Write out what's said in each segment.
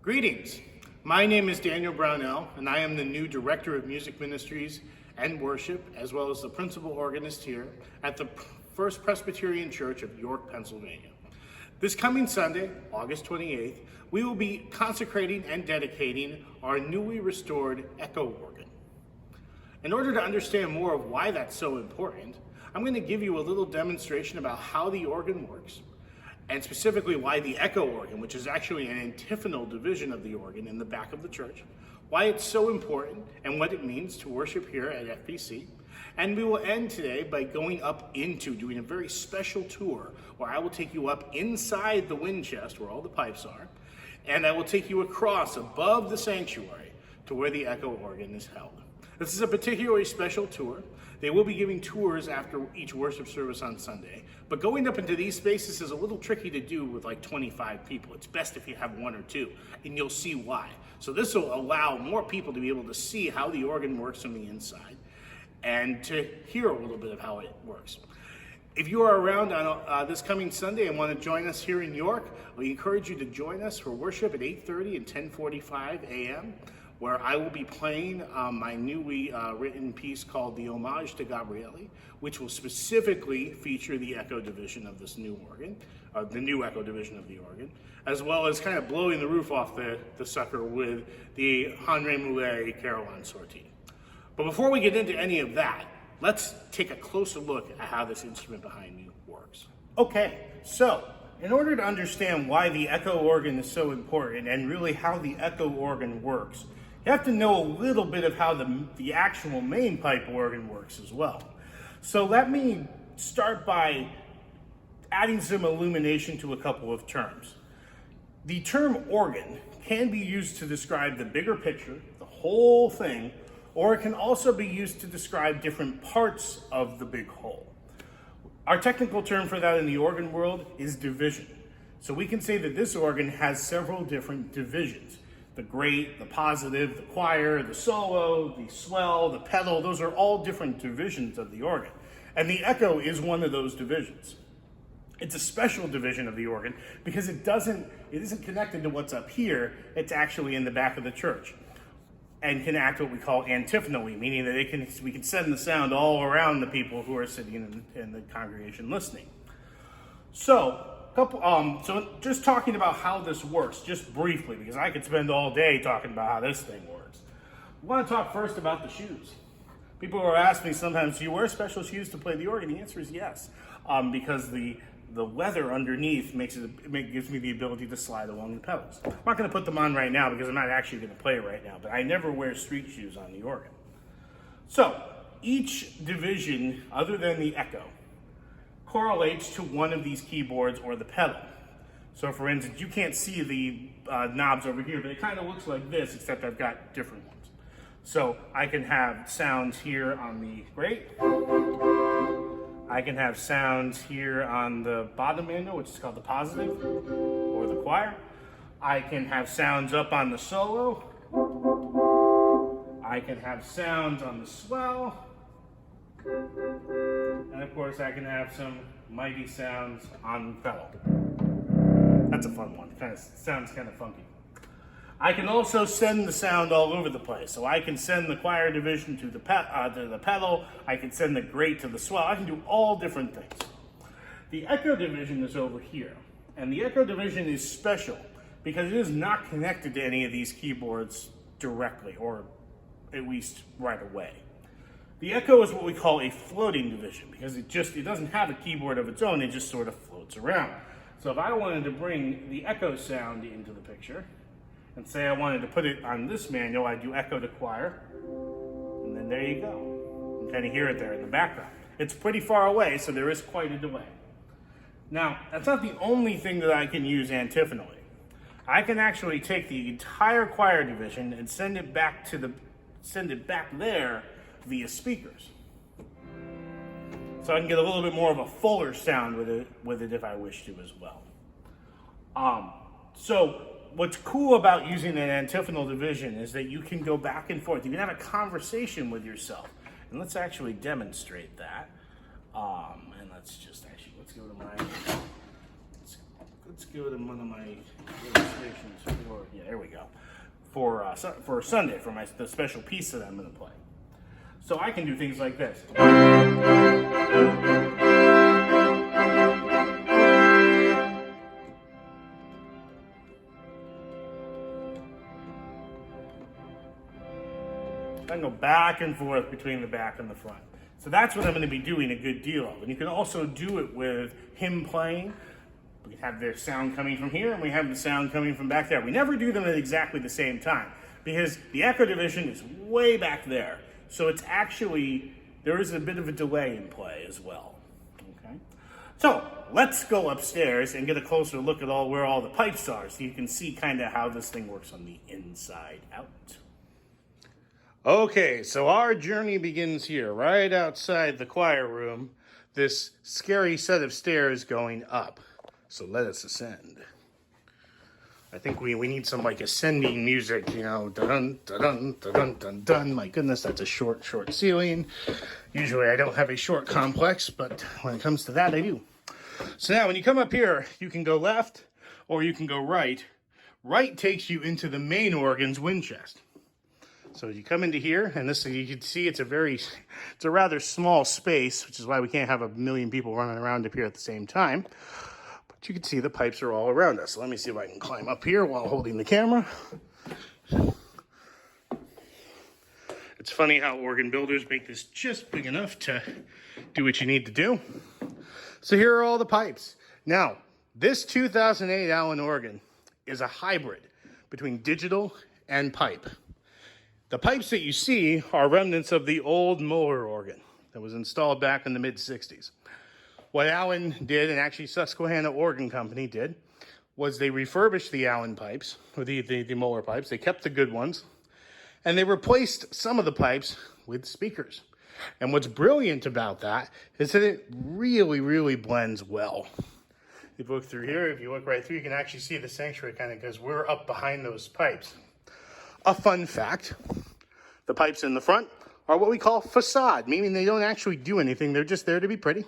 Greetings. My name is Daniel Brownell, and I am the new Director of Music Ministries and Worship, as well as the Principal Organist here at the First Presbyterian Church of York, Pennsylvania. This coming Sunday, August 28th, we will be consecrating and dedicating our newly restored echo organ. In order to understand more of why that's so important, I'm going to give you a little demonstration about how the organ works, and specifically why the echo organ, which is actually an antiphonal division of the organ in the back of the church, why it's so important and what it means to worship here at FPC. And we will end today by doing a very special tour where I will take you up inside the wind chest where all the pipes are, and I will take you across above the sanctuary to where the echo organ is held. This is a particularly special tour. They will be giving tours after each worship service on Sunday, but going up into these spaces is a little tricky to do with like 25 people. It's best if you have one or two, and you'll see why. So this will allow more people to be able to see how the organ works from the inside and to hear a little bit of how it works. If you are around on this coming Sunday and want to join us here in York, we encourage you to join us for worship at 8:30 and 10:45 a.m., where I will be playing my newly written piece called The Homage to Gabriele, which will specifically feature the echo division of this new organ, the new echo division of the organ, as well as kind of blowing the roof off the sucker with the Henri Moulet Caroline Sortie. But before we get into any of that, let's take a closer look at how this instrument behind me works. Okay, so in order to understand why the echo organ is so important and really how the echo organ works, you have to know a little bit of how the actual main pipe organ works as well. So let me start by adding some illumination to a couple of terms. The term organ can be used to describe the bigger picture, the whole thing, or it can also be used to describe different parts of the big whole. Our technical term for that in the organ world is division. So we can say that this organ has several different divisions. The great, the positive, the choir, the solo, the swell, the pedal, those are all different divisions of the organ. And the echo is one of those divisions. It's a special division of the organ because it isn't connected to what's up here, it's actually in the back of the church and can act what we call antiphonally, meaning that we can send the sound all around the people who are sitting in the congregation listening. So just talking about how this works, just briefly, because I could spend all day talking about how this thing works. I want to talk first about the shoes. People will ask me sometimes, do you wear special shoes to play the organ? The answer is yes, because the leather underneath gives me the ability to slide along the pedals. I'm not going to put them on right now because I'm not actually going to play right now, but I never wear street shoes on the organ. So each division, other than the echo, correlates to one of these keyboards or the pedal. So for instance, you can't see the knobs over here, but it kind of looks like this, except I've got different ones. So I can have sounds here on the great. I can have sounds here on the bottom manual, which is called the positive, or the choir. I can have sounds up on the solo. I can have sounds on the swell. And of course, I can have some mighty sounds on the pedal. That's a fun one. It sounds kind of funky. I can also send the sound all over the place. So I can send the choir division to the pedal. I can send the great to the swell. I can do all different things. The echo division is over here. And the echo division is special because it is not connected to any of these keyboards directly, or at least right away. The echo is what we call a floating division because it doesn't have a keyboard of its own, it just sort of floats around. So if I wanted to bring the echo sound into the picture, and say I wanted to put it on this manual, I do echo to choir, and then there you go. You kind of hear it there in the background. It's pretty far away, so there is quite a delay. Now, that's not the only thing that I can use antiphonally. I can actually take the entire choir division and send it back there via speakers. So I can get a little bit more of a fuller sound with it if I wish to as well. So what's cool about using an antiphonal division is that you can go back and forth. You can have a conversation with yourself. And let's actually demonstrate that. And let's go to one of my illustrations for yeah, there we go. For Sunday, for the special piece that I'm going to play. So I can do things like this. I can go back and forth between the back and the front. So that's what I'm going to be doing a good deal of. And you can also do it with him playing. We have their sound coming from here, and we have the sound coming from back there. We never do them at exactly the same time because the echo division is way back there. So it's actually, there is a bit of a delay in play as well. Okay. So let's go upstairs and get a closer look at where all the pipes are so you can see kind of how this thing works on the inside out. Okay, so our journey begins here, right outside the choir room, this scary set of stairs going up. So let us ascend. I think we need some like ascending music, you know, dun dun dun dun dun dun. My goodness, that's a short ceiling. Usually I don't have a short complex, but when it comes to that, I do. So now when you come up here, you can go left or you can go right. Right takes you into the main organ's wind chest. So you come into here, and this, you can see it's a rather small space, which is why we can't have a million people running around up here at the same time. But you can see the pipes are all around us. So let me see if I can climb up here while holding the camera. It's funny how organ builders make this just big enough to do what you need to do. So here are all the pipes. Now, this 2008 Allen organ is a hybrid between digital and pipe. The pipes that you see are remnants of the old Moller organ that was installed back in the mid-60s. What Allen did, and actually Susquehanna Organ Company did, was they refurbished the Allen pipes, or the Moller pipes. They kept the good ones, and they replaced some of the pipes with speakers. And what's brilliant about that is that it really, really blends well. If you look through here, if you look right through, you can actually see the sanctuary kind of because we're up behind those pipes. A fun fact, the pipes in the front are what we call facade, meaning they don't actually do anything. They're just there to be pretty.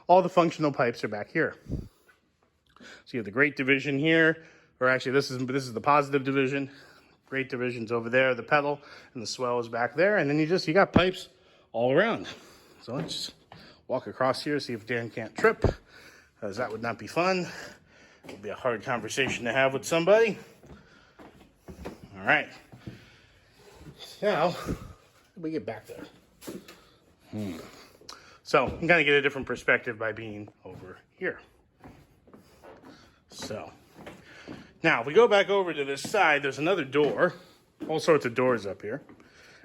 All the functional pipes are back here. So you have the great division here, or actually this is the positive division. Great division's over there, the pedal, and the swell is back there. And then you got pipes all around. So let's just walk across here, see if Dan can't trip, because that would not be fun. It would be a hard conversation to have with somebody. All right. Now, how do we get back there? So, you kind of get a different perspective by being over here. So, now, if we go back over to this side, there's another door. All sorts of doors up here.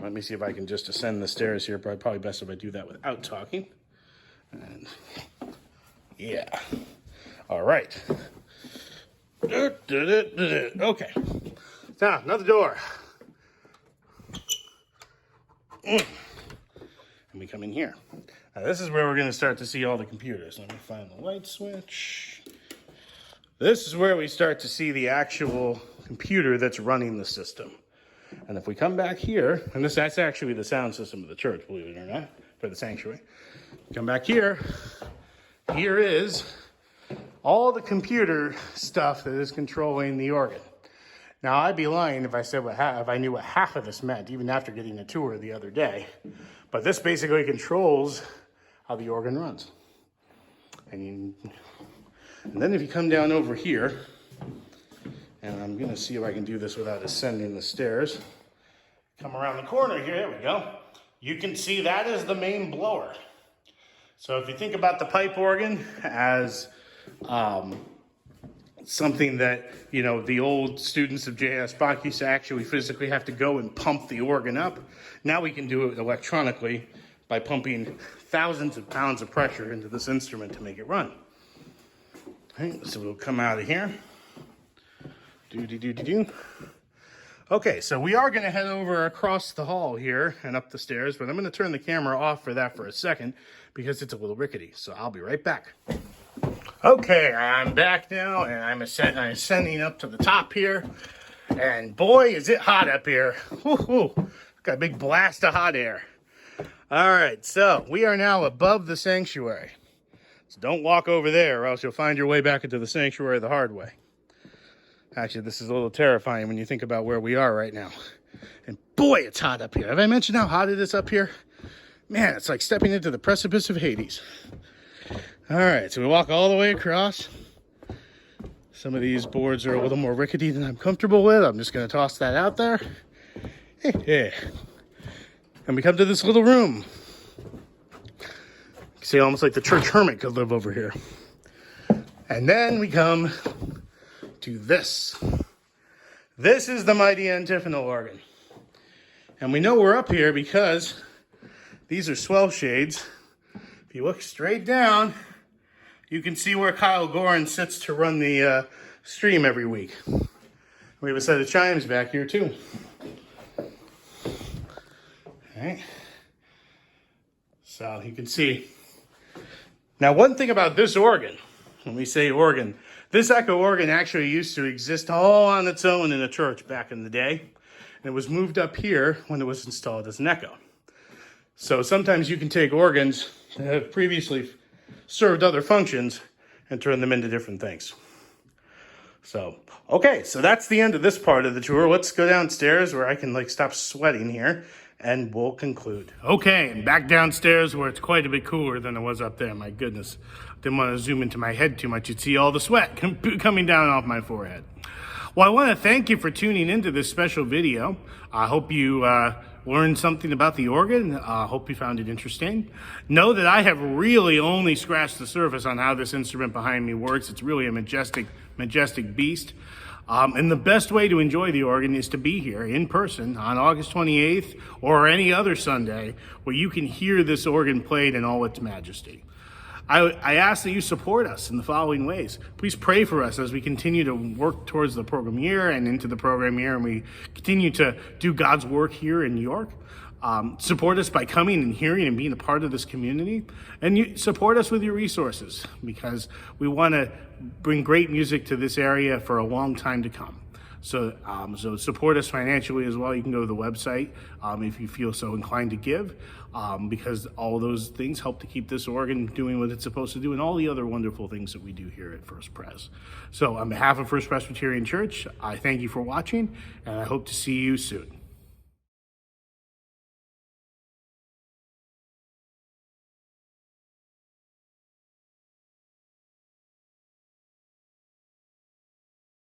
Let me see if I can just ascend the stairs here. Probably best if I do that without talking. And, yeah. All right. Okay. Now, another door. And we come in here. Now, this is where we're going to start to see all the computers. Let me find the light switch. This is where we start to see the actual computer that's running the system. And if we come back here, and that's actually the sound system of the church, believe it or not, for the sanctuary. Come back here. Here is all the computer stuff that is controlling the organ. Now, I'd be lying if I said if I knew what half of this meant, even after getting a tour the other day. But this basically controls how the organ runs. And then if you come down over here, and I'm going to see if I can do this without ascending the stairs. Come around the corner here, there we go. You can see that is the main blower. So if you think about the pipe organ as something that, you know, the old students of J.S. Bach used to actually physically have to go and pump the organ up. Now we can do it electronically by pumping thousands of pounds of pressure into this instrument to make it run. Okay, so we'll come out of here. Okay, so we are going to head over across the hall here and up the stairs, but I'm going to turn the camera off for that for a second because it's a little rickety. So I'll be right back. Okay, I'm back now, and I'm ascending up to the top here. And boy, is it hot up here. Woo-hoo. Got a big blast of hot air. All right, so we are now above the sanctuary. So don't walk over there, or else you'll find your way back into the sanctuary the hard way. Actually, this is a little terrifying when you think about where we are right now. And boy, it's hot up here. Have I mentioned how hot it is up here? Man, it's like stepping into the precipice of Hades. All right, so we walk all the way across. Some of these boards are a little more rickety than I'm comfortable with. I'm just going to toss that out there. Hey. And we come to this little room. You can see almost like the church hermit could live over here. And then we come to this. This is the mighty antiphonal organ. And we know we're up here because these are swell shades. If you look straight down, you can see where Kyle Gorin sits to run the stream every week. We have a set of chimes back here too. All right. So you can see. Now, one thing about this organ, when we say organ, this echo organ actually used to exist all on its own in a church back in the day. And it was moved up here when it was installed as an echo. So sometimes you can take organs that have previously served other functions and turn them into different things. So, okay, so that's the end of this part of the tour. Let's go downstairs where I can stop sweating here and we'll conclude. Okay, and back downstairs where it's quite a bit cooler than it was up there. My goodness, didn't want to zoom into my head too much. You'd see all the sweat coming down off my forehead. Well, I want to thank you for tuning into this special video. I hope you learned something about the organ. I hope you found it interesting. Know that I have really only scratched the surface on how this instrument behind me works. It's really a majestic beast. And the best way to enjoy the organ is to be here in person on August 28th or any other Sunday where you can hear this organ played in all its majesty. I ask that you support us in the following ways. Please pray for us as we continue to work towards the program year and into the program year, and we continue to do God's work here in New York. Support us by coming and hearing and being a part of this community. And you support us with your resources because we want to bring great music to this area for a long time to come. So support us financially as well. You can go to the website if you feel so inclined to give, because all those things help to keep this organ doing what it's supposed to do and all the other wonderful things that we do here at First Pres. So on behalf of First Presbyterian Church, I thank you for watching, and I hope to see you soon.